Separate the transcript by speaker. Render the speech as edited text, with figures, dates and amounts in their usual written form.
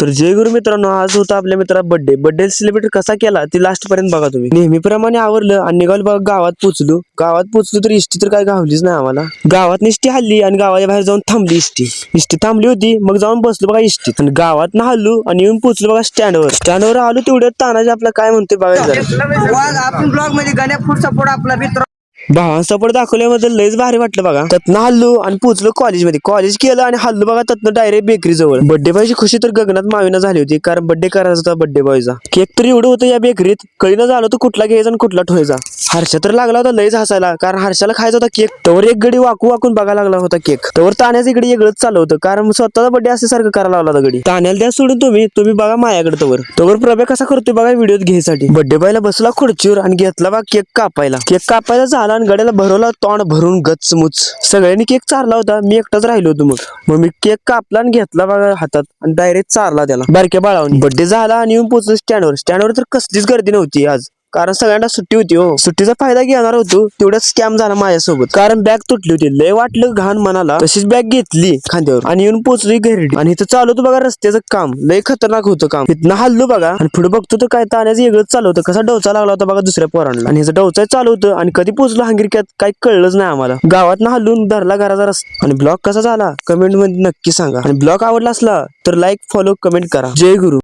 Speaker 1: तर जय गुरु मित्रांनो, आज होता आपल्या मित्रा बर्थडे सेलिब्रेट कसा केला ती लास्ट पर्यंत बघा तुम्ही। नेहमीप्रमाणे आवरलं आणि निघालो बघा गावात पोचलो तर इष्टी तर काय गावलीच नाही आम्हाला। गावात इष्टी हल्ली आणि गावाच्या बाहेर जाऊन थांबली इष्टी थांबली होती, मग जाऊन बसलो बघा इष्टीत आणि गावात ना हल्लू आणि येऊन पोचलो बघा स्टँडवर आलो तेवढ्यात तानाजी आपला काय म्हणतोय बघायचं जरा।
Speaker 2: आपण ब्लॉग मध्ये गाण्या फूड सपोर्ट आपला मित्र
Speaker 1: भावान सपोर्ट दाखवल्याबद्दल लयच भारी वाटलं बघा। त्यातनं हल्लो आणि पोचलो कॉलेजमध्ये, कॉलेज केलं आणि हल्लो बघा त्यातनं डायरेक्ट बेकरी जवळ। बर्थडे बॉयची खुशी तर गगनात मावेना झाली होती, कारण बर्थडे करायचा होता बर्थडे बॉयचा। केक तर एवढं होतं या बेकरीत, कळीनं झालं तो कुठला घ्यायचा आणि कुठला ठेवायचा। हर्षा तर लागला होता लयच हसायला, कारण हर्षाला खायचा होता केक। तवर एक गडी वाकून बघायला लागला होता केक। तवर ताण्याचं इकडे वेगळंच चालू होतं, कारण स्वतःचा बर्थडे असल्यासारखं करायला लागला होता गडी। ताण्याला द्या सोडून तुम्ही बघा माझ्याकडे। तवर प्रभा कसा करतोय बघा व्हिडिओत घ्यायसाठी। बर्थडे बॉयला बसला खुर्चीवर आणि घेतला बघा केक कापायला झाला आणि गड्याला भरवला तोंड भरून गचमुच। सगळ्यांनी केक चारला होता, मी एकटाच राहिलो होतो। मग मी केक कापला आणि घेतला बघा हातात आणि डायरेक्ट चारला त्याला बारक्या बाळावनी। बर्थडे झाला आणि येऊन पोहोचलो स्टँडवर तर कसलीच गर्दी नव्हती आज, कारण सगळ्यांना सुट्टी होती हो। सुट्टीचा फायदा घेणार होतो तेवढ्याच स्कॅम झाला माझ्यासोबत, कारण बॅग तुटली होती। लय वाटलं घाण मनाला, तशीच बॅग घेतली खांद्यावर आणि येऊन पोहोचलो घरी। आणि इथं चालू होतं बघा रस्त्याचं काम, लय खतरनाक होतं काम। इथनं हल्लो बघा आणि पुढे बघतो तर काय ताण्याचं वेगळंच चालू होतं, कसा डोचा लागला होता बघा दुसऱ्या पोरांना। आणि ह्याचा डोचा चालू होतं आणि कधी पोहोचलो हंगिरक्यात काही कळलंच नाही आम्हाला। गावात हल्लून धरला घराचा रस्ता। आणि ब्लॉग कसा झाला कमेंट मध्ये नक्की सांगा, आणि ब्लॉग आवडला असला तर लाईक फॉलो कमेंट करा। जय गुरु।